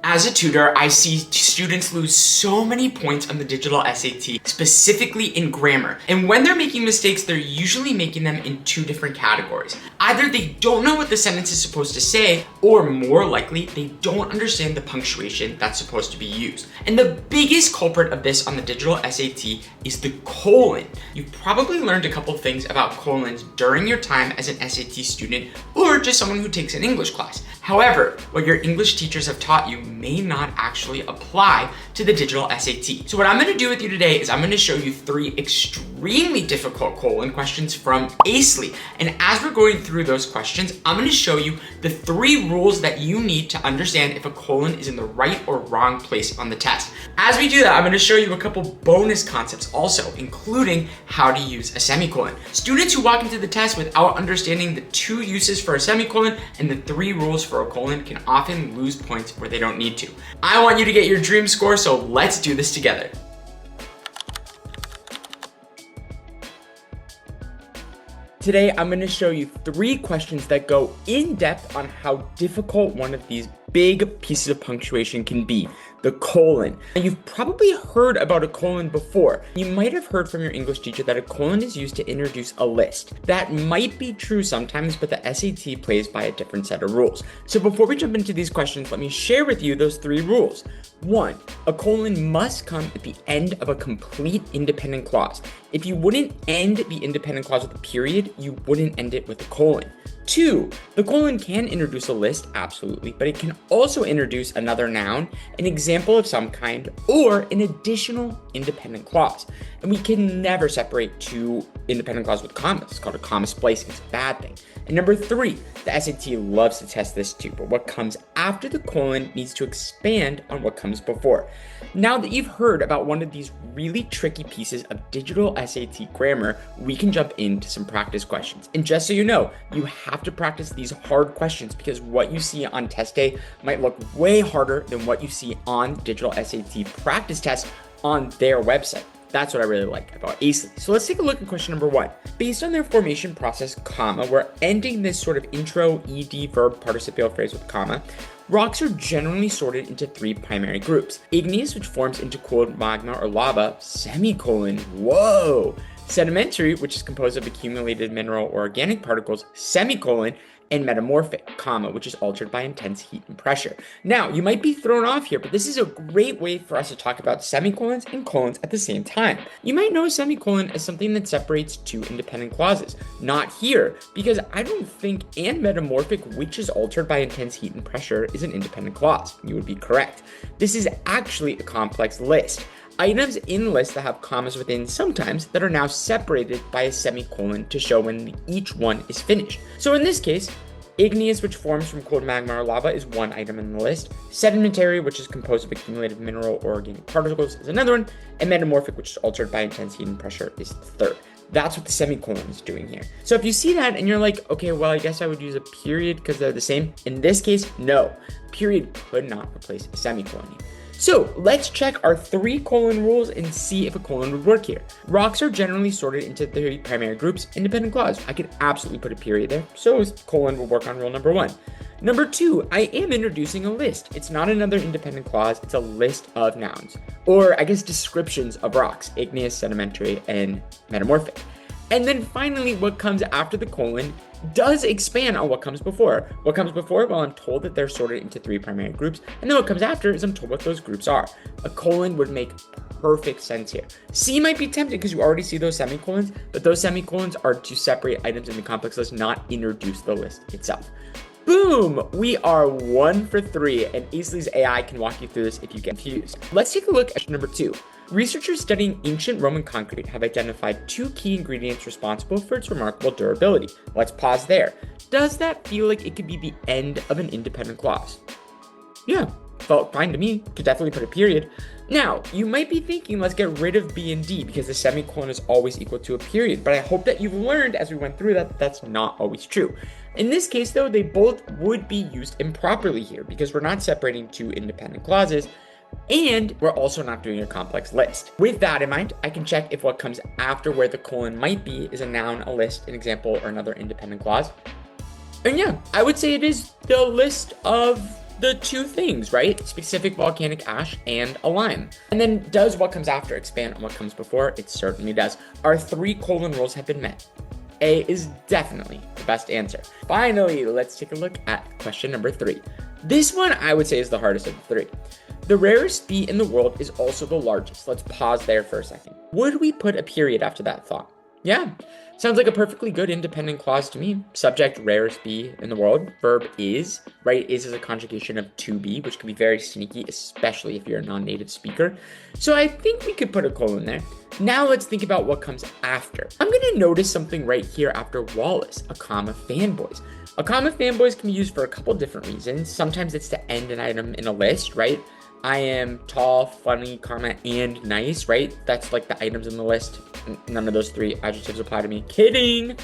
As a tutor, I see students lose so many points on the digital SAT, specifically in grammar. And when they're making mistakes, they're usually making them in two different categories. Either they don't know what the sentence is supposed to say, or more likely, they don't understand the punctuation that's supposed to be used. And the biggest culprit of this on the digital SAT is the colon. You've probably learned a couple things about colons during your time as an SAT student, or just someone who takes an English class. However, what your English teachers have taught you may not actually apply to the digital SAT. So what I'm gonna do with you today is I'm gonna show you 3 extremely difficult colon questions from ACELY. And as we're going through those questions, I'm gonna show you the 3 rules that you need to understand if a colon is in the right or wrong place on the test. As we do that, I'm gonna show you a couple bonus concepts also, including how to use a semicolon. Students who walk into the test without understanding the 2 uses for a semicolon and the 3 rules for a colon can often lose points where they don't need to. I want you to get your dream score, so let's do this together. Today, I'm gonna show you 3 questions that go in depth on how difficult one of these big pieces of punctuation can be, the colon. Now, you've probably heard about a colon before. You might have heard from your English teacher that a colon is used to introduce a list. That might be true sometimes, but the SAT plays by a different set of rules. So before we jump into these questions, let me share with you those 3 rules. 1, a colon must come at the end of a complete independent clause. If you wouldn't end the independent clause with a period, you wouldn't end it with a colon. 2, the colon can introduce a list, absolutely, but it can also introduce another noun, an example of some kind, or an additional independent clause. And we can never separate 2 independent clauses with commas. It's called a comma splicing. It's a bad thing. And number 3, the SAT loves to test this too, but what comes after the colon needs to expand on what comes before. Now that you've heard about one of these really tricky pieces of digital SAT grammar, we can jump into some practice questions. And just so you know, you have to practice these hard questions because what you see on test day might look way harder than what you see on digital SAT practice tests on their website. That's what I really like about ACELY. So let's take a look at question number 1. Based on their formation process, comma, we're ending this sort of intro ED verb participial phrase with comma. Rocks are generally sorted into 3 primary groups. Igneous, which forms into cooled magma or lava, semicolon, whoa. Sedimentary, which is composed of accumulated mineral or organic particles, semicolon, and metamorphic, comma, which is altered by intense heat and pressure. Now, you might be thrown off here, but this is a great way for us to talk about semicolons and colons at the same time. You might know a semicolon as something that separates 2 independent clauses. Not here, because I don't think and metamorphic, which is altered by intense heat and pressure, is an independent clause. You would be correct. This is actually a complex list. Items in the list that have commas within sometimes that are now separated by a semicolon to show when each one is finished. So in this case, igneous, which forms from cold magma or lava, is one item in the list. Sedimentary, which is composed of accumulated mineral or organic particles, is another one. And metamorphic, which is altered by intense heat and pressure, is the third. That's what the semicolon is doing here. So if you see that and you're like, okay, well, I guess I would use a period because they're the same. In this case, no. Period could not replace a semicolon here. So let's check our 3 colon rules and see if a colon would work here. Rocks are generally sorted into 3 primary groups, independent clause. I could absolutely put a period there. So colon will work on rule number 1. Number 2, I am introducing a list. It's not another independent clause. It's a list of nouns, or I guess descriptions of rocks, igneous, sedimentary, and metamorphic. And then finally, what comes after the colon does expand on what comes before. What comes before? Well, I'm told that they're sorted into 3 primary groups, and then what comes after is I'm told what those groups are. A colon would make perfect sense here. C might be tempting because you already see those semicolons, but those semicolons are to separate items in the complex list, not introduce the list itself. Boom! We are 1 for 3, and ACELY's AI can walk you through this if you get confused. Let's take a look at number 2. Researchers studying ancient Roman concrete have identified 2 key ingredients responsible for its remarkable durability. Let's pause there. Does that feel like it could be the end of an independent clause? Yeah, felt fine to me. Could definitely put a period. Now, you might be thinking, let's get rid of B and D because the semicolon is always equal to a period, but I hope that you've learned as we went through that that's not always true. In this case, though, they both would be used improperly here because we're not separating 2 independent clauses, and we're also not doing a complex list. With that in mind, I can check if what comes after where the colon might be is a noun, a list, an example, or another independent clause. And yeah, I would say it is the list of the two things, right? Specific volcanic ash and a lime. And then does what comes after expand on what comes before? It certainly does. Our 3 colon rules have been met. A is definitely the best answer. Finally, let's take a look at question number 3. This one I would say is the hardest of the 3. The rarest bee in the world is also the largest. Let's pause there for a second. Would we put a period after that thought? Yeah, sounds like a perfectly good independent clause to me. Subject, rarest bee in the world. Verb is, right? Is a conjugation of to be, which can be very sneaky, especially if you're a non-native speaker. So I think we could put a colon there. Now let's think about what comes after. I'm gonna notice something right here after Wallace, a comma fanboys. A comma fanboys can be used for a couple different reasons. Sometimes it's to end an item in a list, right? I am tall, funny, comma, and nice, right? That's like the items in the list. None of those 3 adjectives apply to me. Kidding!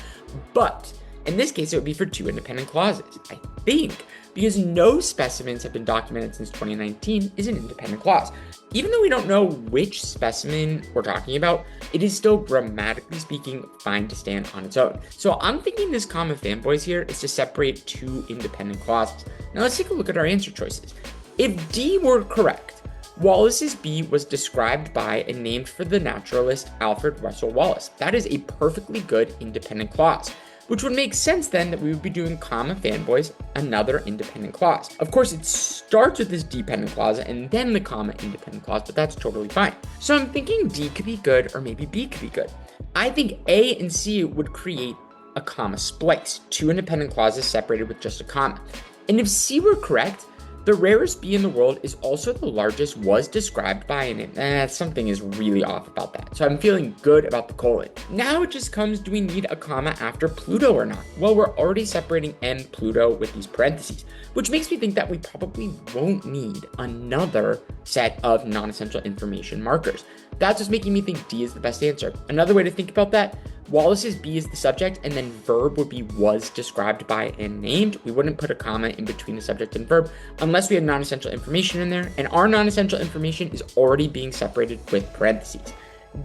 But in this case, it would be for 2 independent clauses, I think, because no specimens have been documented since 2019 is an independent clause. Even though we don't know which specimen we're talking about, it is still grammatically speaking fine to stand on its own. So I'm thinking this comma fanboys here is to separate 2 independent clauses. Now let's take a look at our answer choices. If D were correct, Wallace's bee was described by and named for the naturalist Alfred Russel Wallace. That is a perfectly good independent clause, which would make sense then that we would be doing comma fanboys, another independent clause. Of course, it starts with this dependent clause and then the comma independent clause, but that's totally fine. So I'm thinking D could be good or maybe B could be good. I think A and C would create a comma splice, 2 independent clauses separated with just a comma. And if C were correct, the rarest bee in the world is also the largest was described by and something is really off about that. So I'm feeling good about the colon. Now it just comes, do we need a comma after Pluto or not? Well, we're already separating N Pluto with these parentheses, which makes me think that we probably won't need another set of non-essential information markers. That's what's making me think D is the best answer. Another way to think about that, Wallace's bee is the subject, and then verb would be was described by and named. We wouldn't put a comma in between the subject and verb unless we had non-essential information in there, and our non-essential information is already being separated with parentheses.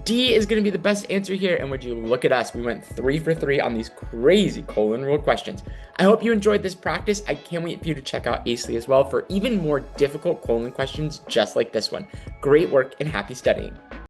D is going to be the best answer here, and would you look at us, we went 3 for 3 on these crazy colon rule questions. I hope you enjoyed this practice. I can't wait for you to check out Acely as well for even more difficult colon questions just like this one. Great work and happy studying.